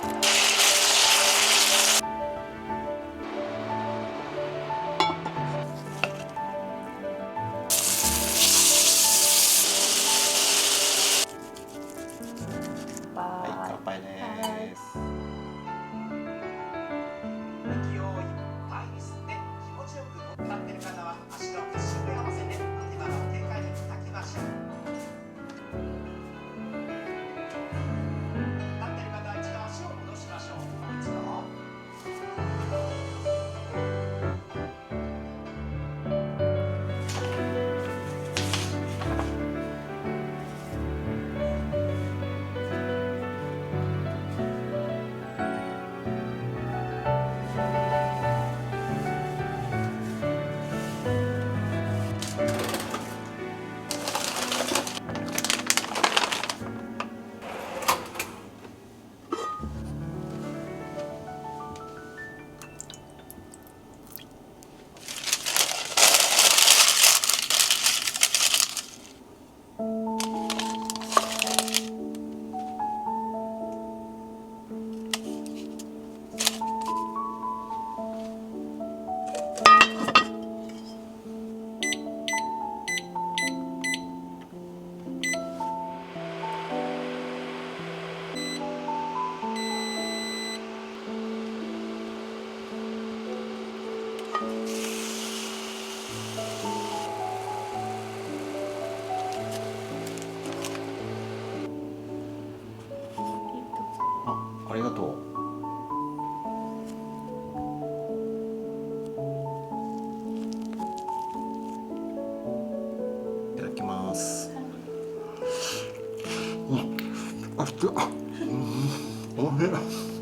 はい、乾杯です。息をいっぱいに吸って気持ちよく立ってる方は足の屈伸に合わせて脇腹を軽快に叩きましょう。立ってる方は一度足を戻しましょう。一度ありがとう。いただきます。あ、熱い。おいしい。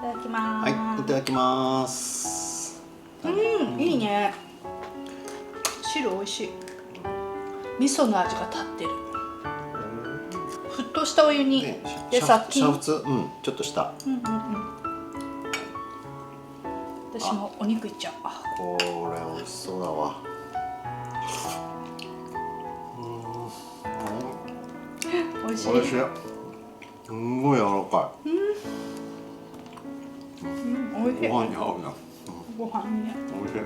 ただきまはい、ーす。いただきます。いいね。汁美味しい。味噌の味が立ってる。沸騰したお湯に、ね、で殺菌。煮沸、ちょっとした。いた私もお肉いっちゃう。これ美味しそうだわ。美味しい。美味しい。すんごい柔らかい。美味しい。ご飯に合うな。ご飯にね。美味しい。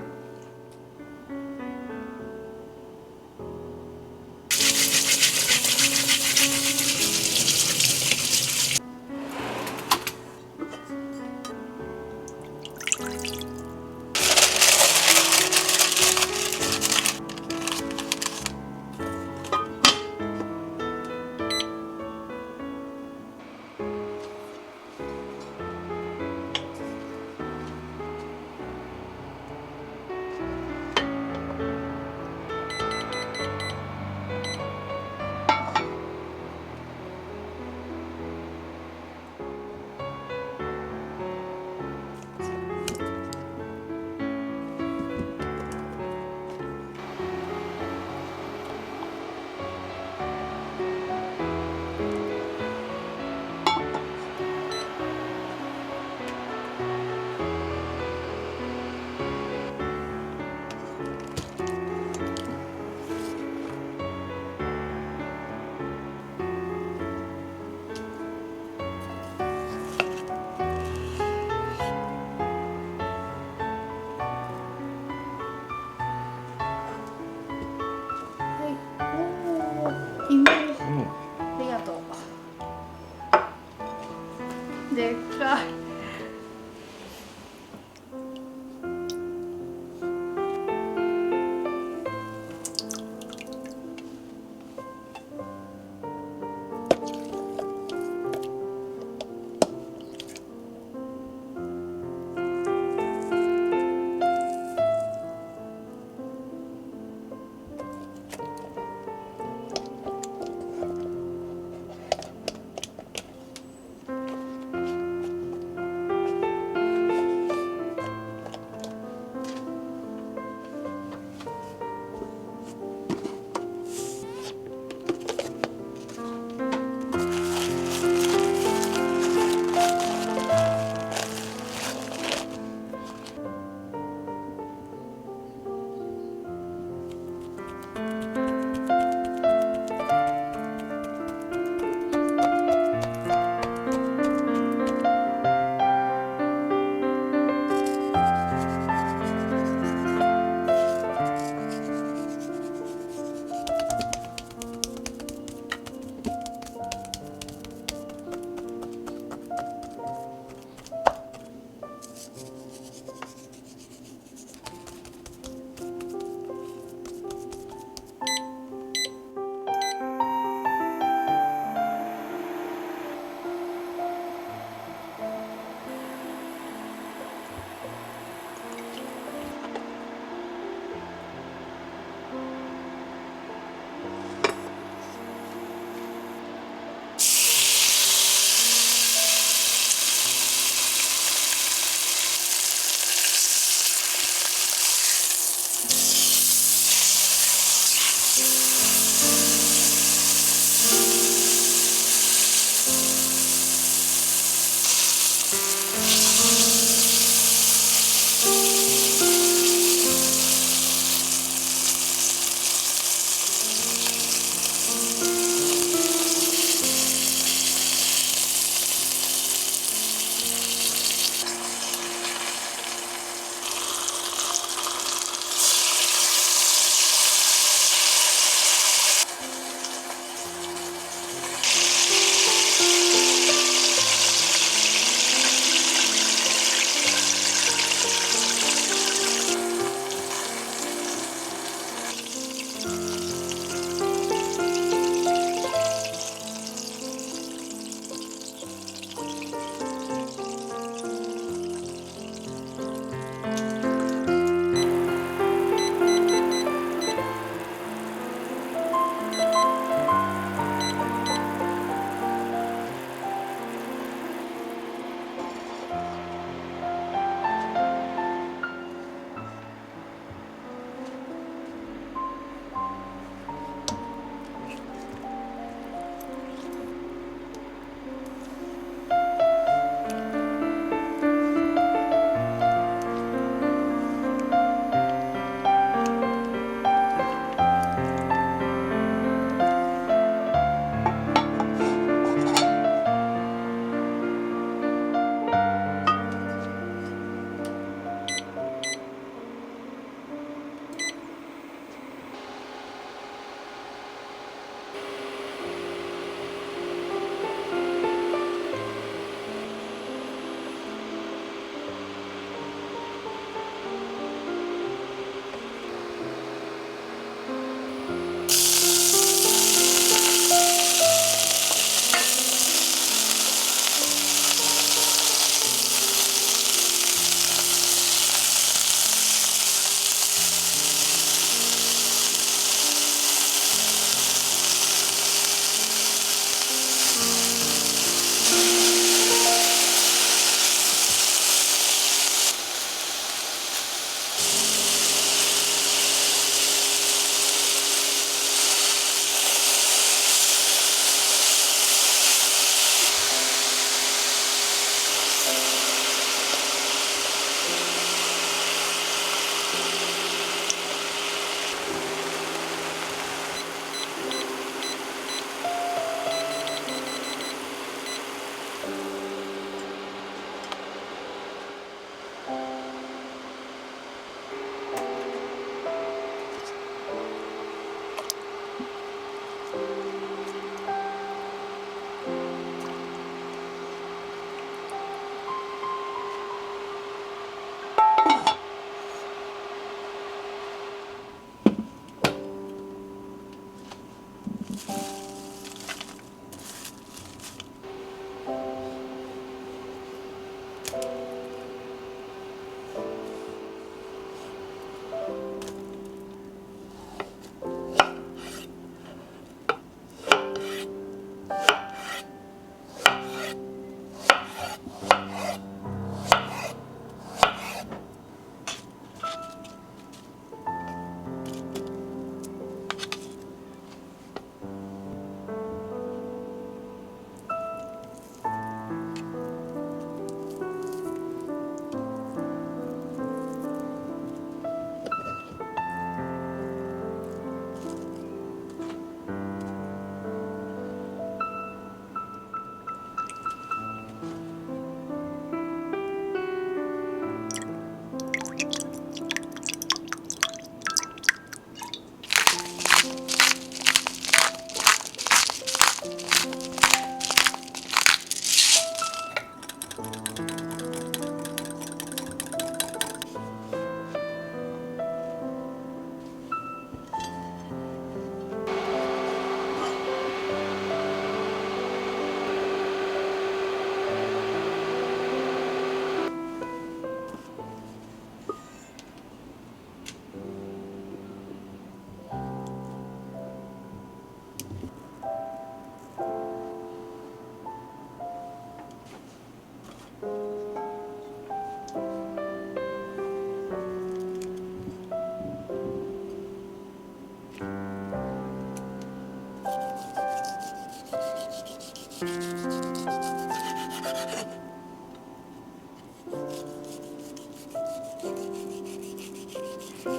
じ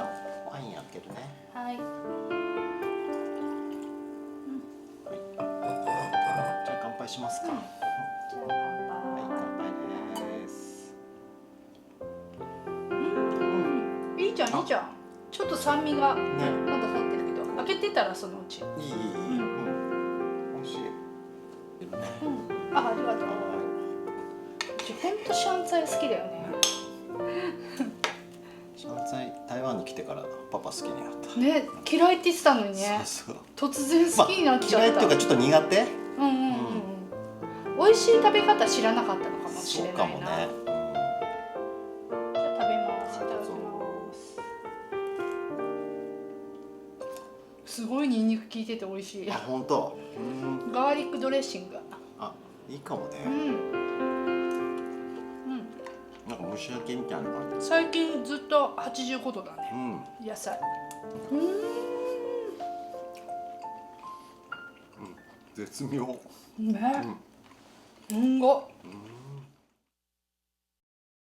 ゃあワイン開けるね。はい。はい。じゃあ乾杯しますか。じゃあ乾杯。はい、乾杯です。いいじゃんいいじゃん。ちょっと酸味がね。まだ立ってるけど、開けてたらそのうち。いい。美味しい。ありがとう。うちほんとシャンツァイ好きだよね。シャンツァイ台湾に来てからパパ好きになった。ね、嫌いって言ってたのにね。そうそう。突然好きになっちゃった。嫌いっていうかちょっと苦手？美味しい食べ方知らなかったのかもしれないな。そうかもね。じゃあ食べます。いただきます。すごいニンニク効いてて美味しい。あ、本当。ガーリックドレッシング。あ、いいかもね。なんか蒸し焼きみたいな感じ。最近ずっと85度だね。野菜。絶妙。ね。うんご。